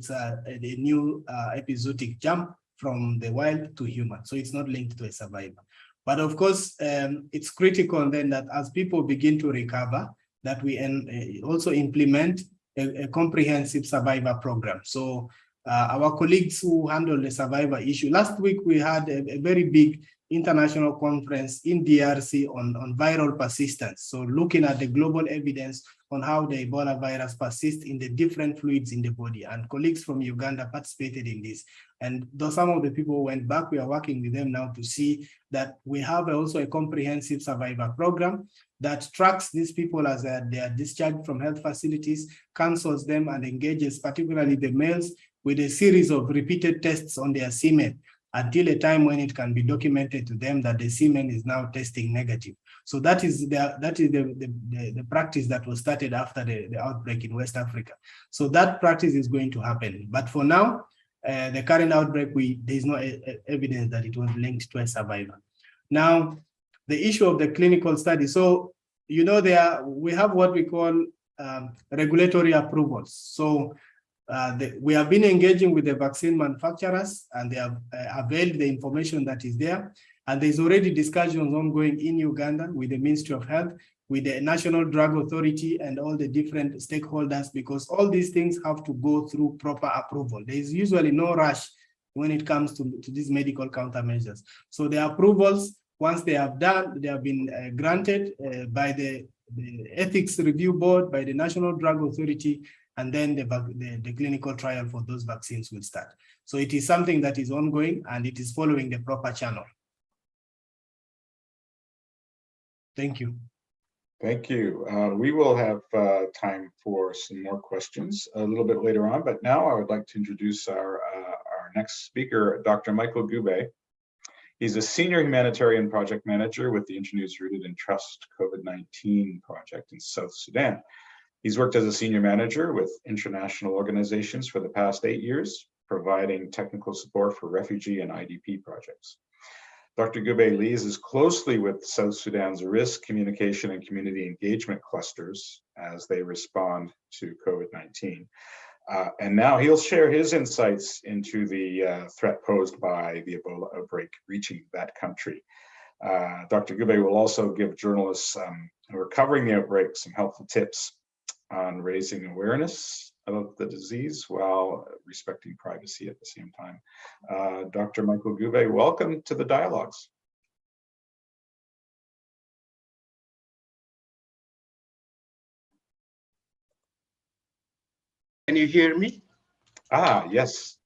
a new epizootic jump from the wild to human. So it's not linked to a survivor. But of course, it's critical then that as people begin to recover, that we also implement a comprehensive survivor program. So our colleagues who handle the survivor issue, last week we had a very big international conference in DRC on viral persistence. So looking at the global evidence on how the Ebola virus persists in the different fluids in the body. And colleagues from Uganda participated in this. And though some of the people who went back, we are working with them now to see that we have also a comprehensive survivor program that tracks these people as they are discharged from health facilities, counsels them and engages particularly the males with a series of repeated tests on their semen until a time when it can be documented to them that the semen is now testing negative. So that is the practice that was started after the outbreak in West Africa. So that practice is going to happen. But for now, the current outbreak, there is no evidence that it was linked to a survivor. Now, the issue of the clinical study. So, you know, we have what we call regulatory approvals. So we have been engaging with the vaccine manufacturers and they have availed the information that is there. And there's already discussions ongoing in Uganda with the Ministry of Health, with the National Drug Authority and all the different stakeholders, because all these things have to go through proper approval. There is usually no rush when it comes to these medical countermeasures. So the approvals, once they have been granted by the Ethics Review Board, by the National Drug Authority, and then the clinical trial for those vaccines will start. So it is something that is ongoing and it is following the proper channel. Thank you. Thank you. We will have time for some more questions a little bit later on, but now I would like to introduce our next speaker, Dr. Michael Gube. He's a senior humanitarian project manager with the Internews Rooted in Trust COVID-19 project in South Sudan. He's worked as a senior manager with international organizations for the past 8 years, providing technical support for refugee and IDP projects. Dr. Gube liaises closely with South Sudan's risk, communication, and community engagement clusters as they respond to COVID-19. And now he'll share his insights into the threat posed by the Ebola outbreak reaching that country. Dr. Gube will also give journalists who are covering the outbreak some helpful tips on raising awareness of the disease while respecting privacy at the same time. Dr. Michael Gube, welcome to the dialogues. Can you hear me? Yes,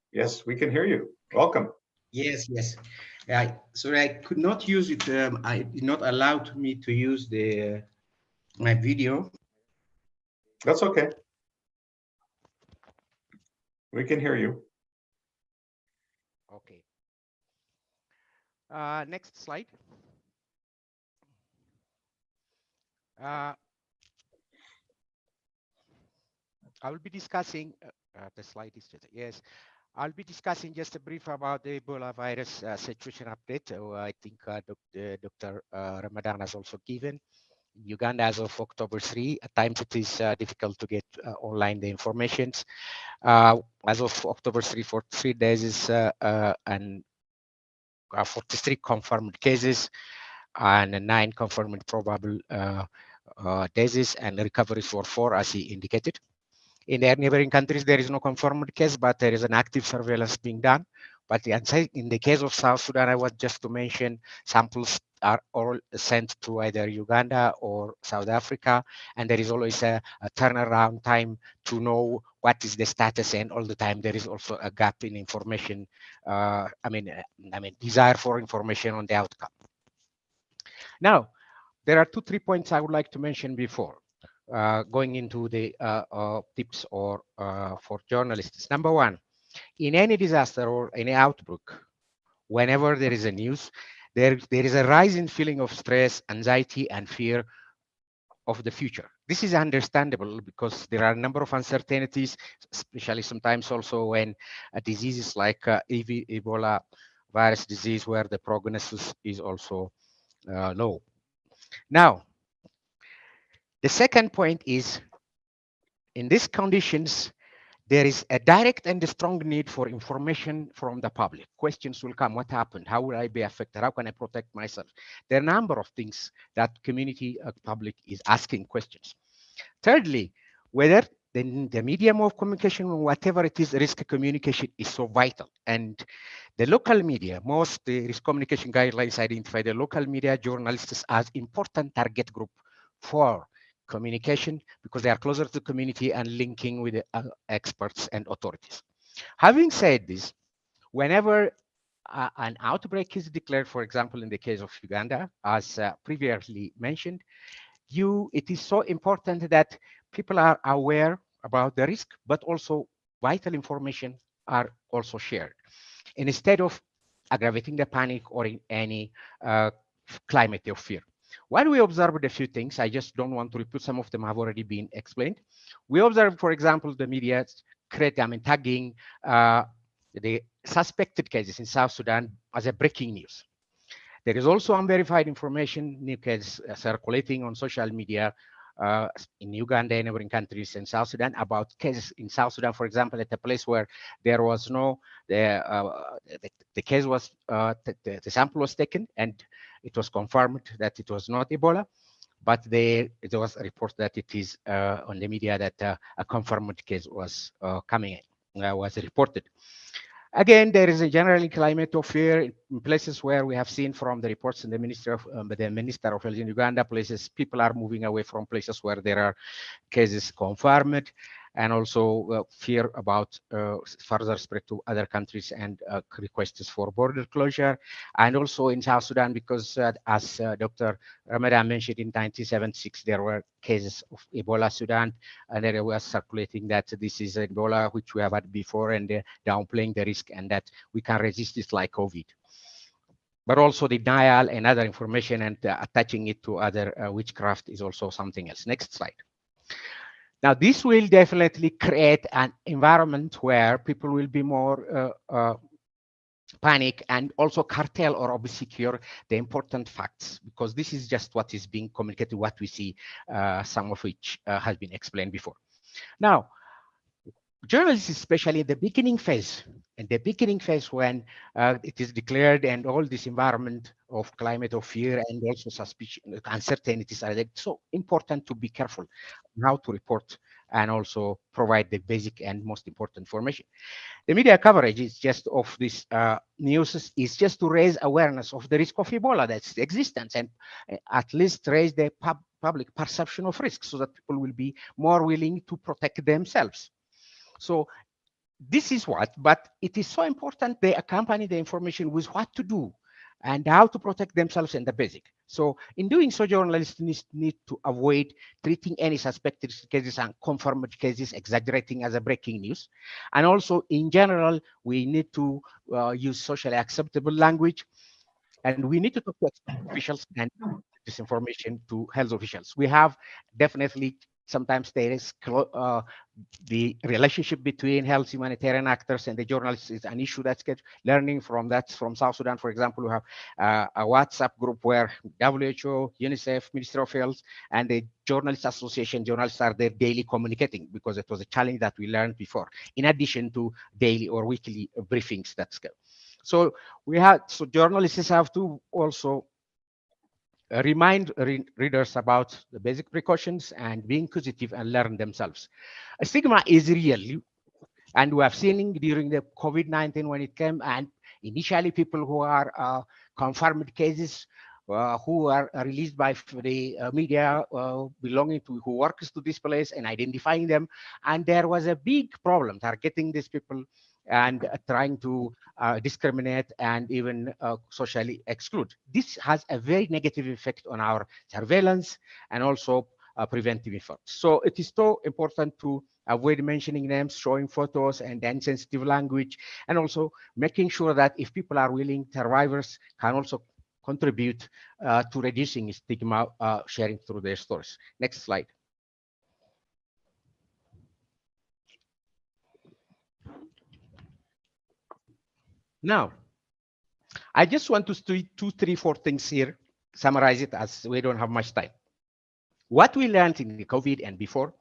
we can hear you. Welcome. Yes. Sorry, I could not use it. I did not allow me to use my video. That's okay. We can hear you. Okay. Next slide. I will be discussing, the slide is just, yes. I'll be discussing just a brief about the Ebola virus situation update. I think Dr. Ramadan has also given. In Uganda as of October 3, at times it is difficult to get online the informations. As of October 3, for 3 days and 43 confirmed cases and 9 confirmed probable diseases, and recoveries for 4 as he indicated. In the neighboring countries, there is no confirmed case, but there is an active surveillance being done. But in the case of South Sudan, I was just to mention, samples are all sent to either Uganda or South Africa, and there is always a turnaround time to know what is the status, and all the time there is also a gap in information. Desire for information on the outcome. Now, there are 2-3 points I would like to mention before going into the tips or for journalists. Number one, in any disaster or any outbreak, whenever there is a news, there is a rise in feeling of stress, anxiety, and fear of the future. This is understandable because there are a number of uncertainties, especially sometimes also when diseases like Ebola virus disease, where the prognosis is also low. Now, the second point is, in these conditions, there is a direct and a strong need for information from the public. Questions will come: what happened? How will I be affected? How can I protect myself? There are a number of things that community public is asking questions. Thirdly, whether the medium of communication, whatever it is, risk communication is so vital. And the local media, most the risk communication guidelines identify the local media journalists as important target group for communication because they are closer to the community and linking with the experts and authorities. Having said this, whenever an outbreak is declared, for example, in the case of Uganda, as previously mentioned, it is so important that people are aware about the risk, but also vital information are also shared. And instead of aggravating the panic or in any climate of fear. While we observed a few things, I just don't want to repeat, some of them have already been explained. We observed, for example, the media tagging the suspected cases in South Sudan as a breaking news. There is also unverified information, new cases circulating on social media in Uganda and neighboring countries in South Sudan about cases in South Sudan, for example, at a place where there was no, the case was, the sample was taken and it was confirmed that it was not Ebola, but there was a report that it is on the media that a confirmed case was was reported. Again, there is a general climate of fear in places where we have seen from the reports in the Minister of Health in Uganda, people are moving away from places where there are cases confirmed, and also fear about further spread to other countries and requests for border closure. And also in South Sudan, because as Dr. Ramadan mentioned, in 1976, there were cases of Ebola Sudan, and there was circulating that this is Ebola, which we have had before, and downplaying the risk and that we can resist it like COVID. But also the denial and other information and attaching it to other witchcraft is also something else. Next slide. Now, this will definitely create an environment where people will be more panic and also curtail or obscure the important facts, because this is just what is being communicated, what we see, some of which has been explained before. Now, journalists, especially in the beginning phase, when it is declared and all this environment of climate of fear and also suspicion, uncertainties are so important to be careful on how to report and also provide the basic and most important information. The media coverage is just of this news is just to raise awareness of the risk of Ebola, that's the existence, and at least raise the public perception of risk so that people will be more willing to protect themselves. So this is what, but it is so important they accompany the information with what to do and how to protect themselves in the basic. So in doing so, journalists need to avoid treating any suspected cases and confirmed cases, exaggerating as a breaking news. And also in general, we need to use socially acceptable language, and we need to talk to officials and this information to health officials. We have definitely, sometimes there is the relationship between health humanitarian actors and the journalists is an issue that's learning from that. From South Sudan, for example, we have a WhatsApp group where WHO, UNICEF, Ministry of Health, and the Journalists Association, journalists are there daily communicating, because it was a challenge that we learned before, in addition to daily or weekly briefings. That's good. So journalists have to also remind readers about the basic precautions and be inquisitive and learn themselves. A stigma is real, and we have seen during the COVID-19 when it came, and initially people who are confirmed cases who are released by the media belonging to who works to this place and identifying them, and there was a big problem targeting these people and trying to discriminate and even socially exclude. This has a very negative effect on our surveillance and also preventive efforts. So it is so important to avoid mentioning names, showing photos and insensitive language, and also making sure that if people are willing, survivors can also contribute to reducing stigma, sharing through their stories. Next slide. Now, I just want to do 2, 3, 4 things here, summarize it as we don't have much time. What we learned in the COVID and before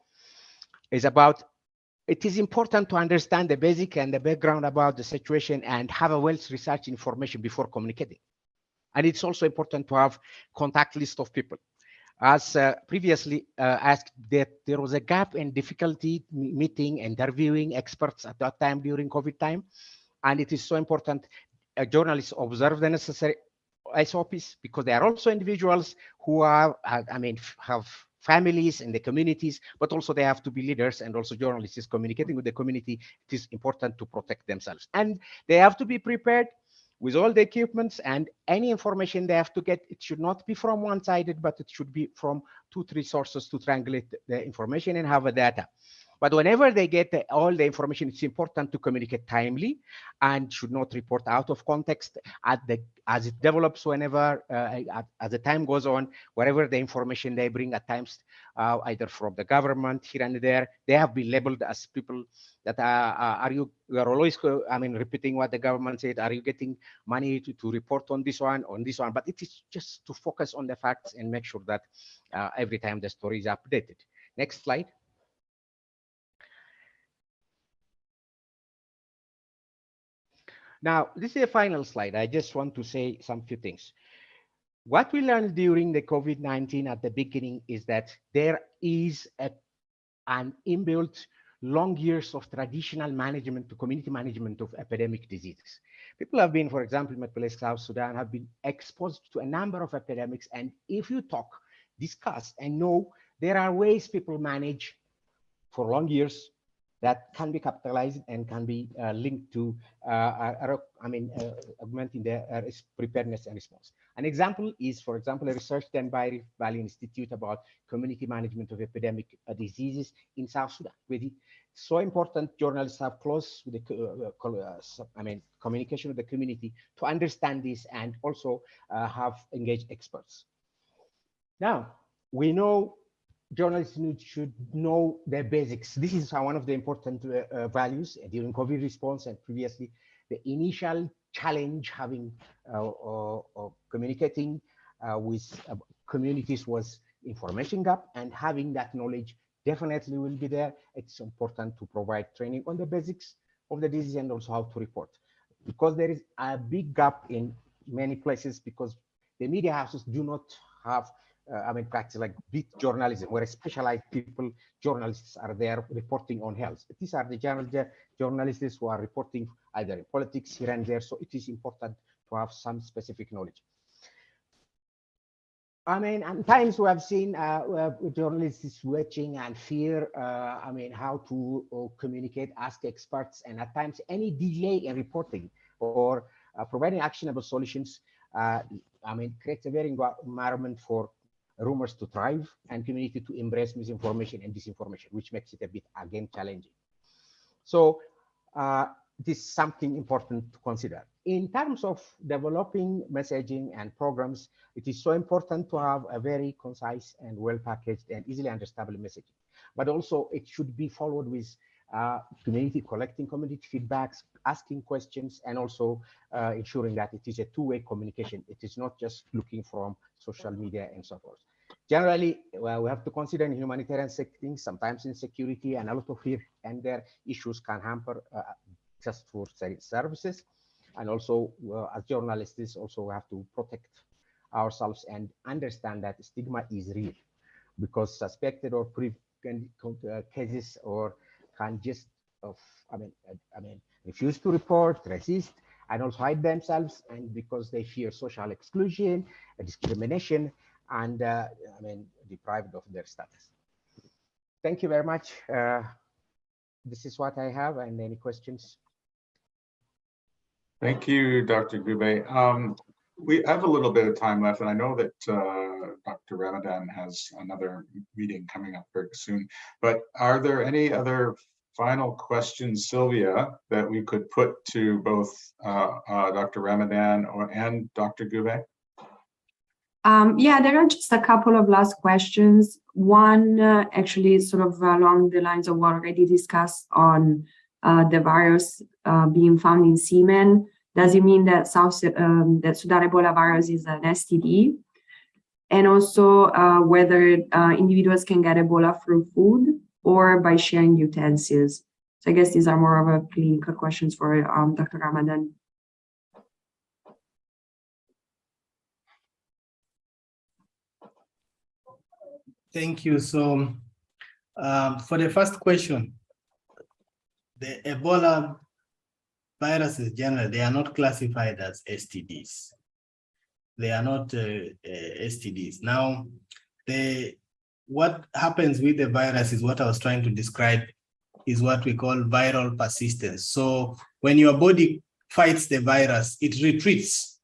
is about, it is important to understand the basic and the background about the situation and have a well-researched information before communicating. And it's also important to have contact list of people. As previously asked, that there was a gap and difficulty meeting, interviewing experts at that time during COVID time. And it is so important journalists observe the necessary SOPs, because they are also individuals who are, have families and the communities, but also they have to be leaders and also journalists communicating with the community. It is important to protect themselves, and they have to be prepared with all the equipments and any information they have to get. It should not be from one-sided, but it should be from 2-3 sources to triangulate the information and have a data. But whenever they get all the information, it's important to communicate timely and should not report out of context as it develops. Whenever, as the time goes on, whatever the information they bring at times, either from the government here and there, they have been labeled as people that you are always, repeating what the government said. Are you getting money to report on this one, But it is just to focus on the facts and make sure that every time the story is updated. Next slide. Now, this is a final slide. I just want to say some few things. What we learned during the COVID-19 at the beginning is that there is an inbuilt long years of traditional management to community management of epidemic diseases. People have been, for example, in my place, South Sudan, have been exposed to a number of epidemics. And if you talk, discuss, and know, there are ways people manage for long years that can be capitalized and can be linked to augmenting the preparedness and response. An example is, for example, a research done by Rift Valley Institute about community management of epidemic diseases in South Sudan. So important, journalists have close with the communication with the community to understand this and also have engaged experts. Now, we know journalists should know their basics. This is one of the important values during COVID response and previously. The initial challenge having communicating with communities was information gap, and having that knowledge definitely will be there. It's important to provide training on the basics of the disease and also how to report, because there is a big gap in many places because the media houses do not have practice like beat journalism, where specialized journalists are there reporting on health. These are the journalists who are reporting either in politics here and there. So it is important to have some specific knowledge. At times we have seen journalists switching and fear, how to communicate, ask experts, and at times any delay in reporting or providing actionable solutions, creates a very environment for rumors to thrive and community to embrace misinformation and disinformation, which makes it a bit, again, challenging. So this is something important to consider. In terms of developing messaging and programs, it is so important to have a very concise and well-packaged and easily understandable messaging. But also it should be followed with collecting community feedbacks, asking questions, and also ensuring that it is a two-way communication. It is not just looking from social media and so forth. Generally, we have to consider in humanitarian settings, sometimes insecurity and a lot of here and there issues can hamper just for services. And also, as journalists, also have to protect ourselves and understand that stigma is real, because suspected or cases or can just refuse to report, resist, and also hide themselves, and because they fear social exclusion, discrimination, and deprived of their status. Thank you very much. This is what I have, and any questions? Thank you, Dr. Gube. We have a little bit of time left, and I know that Dr. Ramadan has another meeting coming up very soon, but are there any other final questions, Sylvia, that we could put to both Dr. Ramadan and Dr. Gube? Yeah, there are just a couple of last questions. One actually is sort of along the lines of what already discussed on the virus being found in semen. Does it mean that that Sudan Ebola virus is an STD? And also whether individuals can get Ebola through food or by sharing utensils. So I guess these are more of a clinical questions for Dr. Ramadan. Thank you. So for the first question, the Ebola viruses generally, they are not classified as STDs. They are not STDs. Now, the what happens with the virus is what I was trying to describe, is what we call viral persistence. So when your body fights the virus, it retreats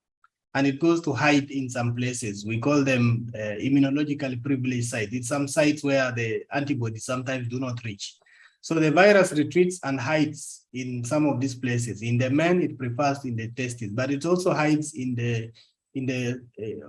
and it goes to hide in some places. We call them immunologically privileged sites. It's some sites where the antibodies sometimes do not reach. So the virus retreats and hides in some of these places. In the men, it prefers in the testes, but it also hides in the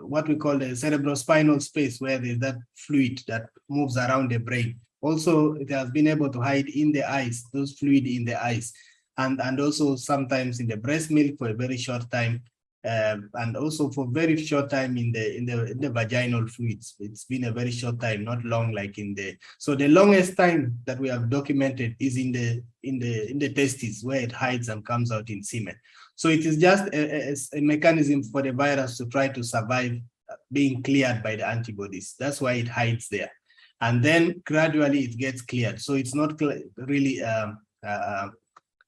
what we call the cerebrospinal space, where there's that fluid that moves around the brain. Also, it has been able to hide in the eyes, those fluid in the eyes, and also sometimes in the breast milk for a very short time, and also for very short time in the vaginal fluids. It's been a very short time, not long like in the. So the longest time that we have documented is in the testes, where it hides and comes out in semen. So it is just a mechanism for the virus to try to survive being cleared by the antibodies. That's why it hides there. And then gradually it gets cleared. So it's not really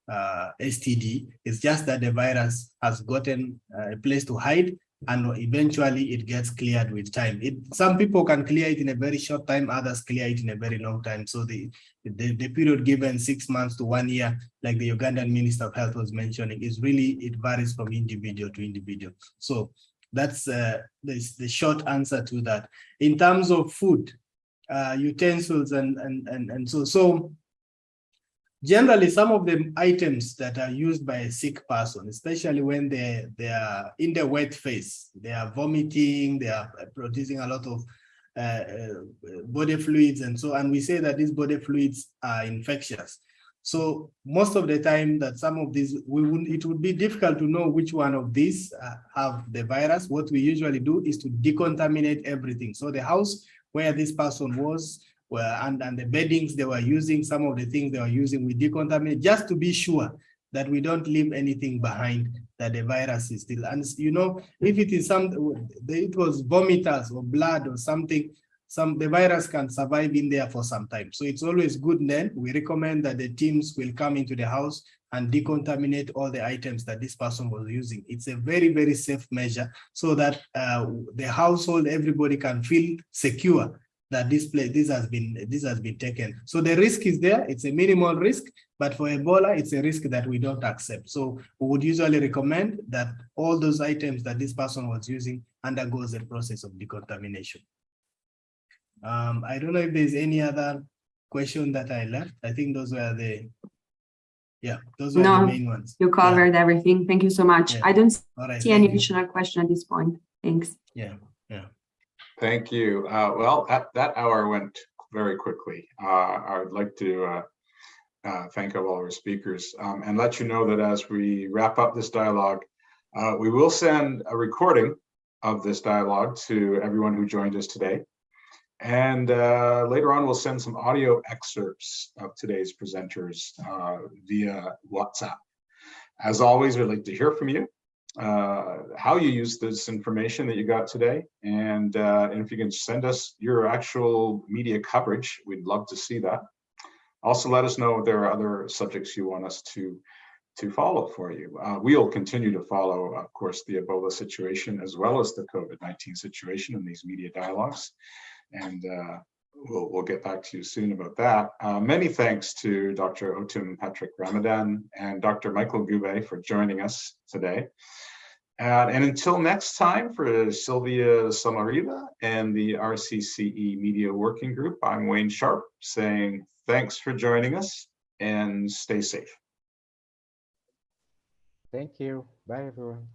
STD. It's just that the virus has gotten a place to hide, and eventually it gets cleared with time. Some people can clear it in a very short time, others clear it in a very long time. So the period given, 6 months to 1 year, like the Ugandan Minister of Health was mentioning, is really, it varies from individual to individual. So that's the short answer to that. In terms of food, utensils and so generally, some of the items that are used by a sick person, especially when they are in the wet phase, they are vomiting, they are producing a lot of body fluids and so, and we say that these body fluids are infectious. So most of the time that some of these, it would be difficult to know which one of these have the virus. What we usually do is to decontaminate everything. So the house where this person was, and the beddings they were using, some of the things they were using, we decontaminate just to be sure that we don't leave anything behind, that the virus is still. And you know, if it is it was vomiters or blood or something, the virus can survive in there for some time. So it's always good then, we recommend that the teams will come into the house and decontaminate all the items that this person was using. It's a very, very safe measure, so that the household, everybody can feel secure that this has been taken. So the risk is there, it's a minimal risk, but for Ebola, it's a risk that we don't accept. So we would usually recommend that all those items that this person was using undergoes the process of decontamination. I don't know if there's any other question that I left. I think those were the, those were the main ones. You covered everything. Thank you so much. I don't see any additional question at this point. Thanks. Yeah. Thank you. Well, that hour went very quickly. I would like to thank all our speakers and let you know that as we wrap up this dialogue, we will send a recording of this dialogue to everyone who joined us today. And later on, we'll send some audio excerpts of today's presenters via WhatsApp. As always, we'd like to hear from you, how you use this information that you got today. And if you can send us your actual media coverage, we'd love to see that. Also, let us know if there are other subjects you want us to follow for you. We'll continue to follow, of course, the Ebola situation as well as the COVID-19 situation in these media dialogues. And we'll get back to you soon about that. Many thanks to Dr. Otim Patrick Ramadan and Dr. Michael Gube for joining us today. And until next time, for Sylvia Samariva and the RCCE Media Working Group, I'm Wayne Sharp saying thanks for joining us and stay safe. Thank you. Bye, everyone.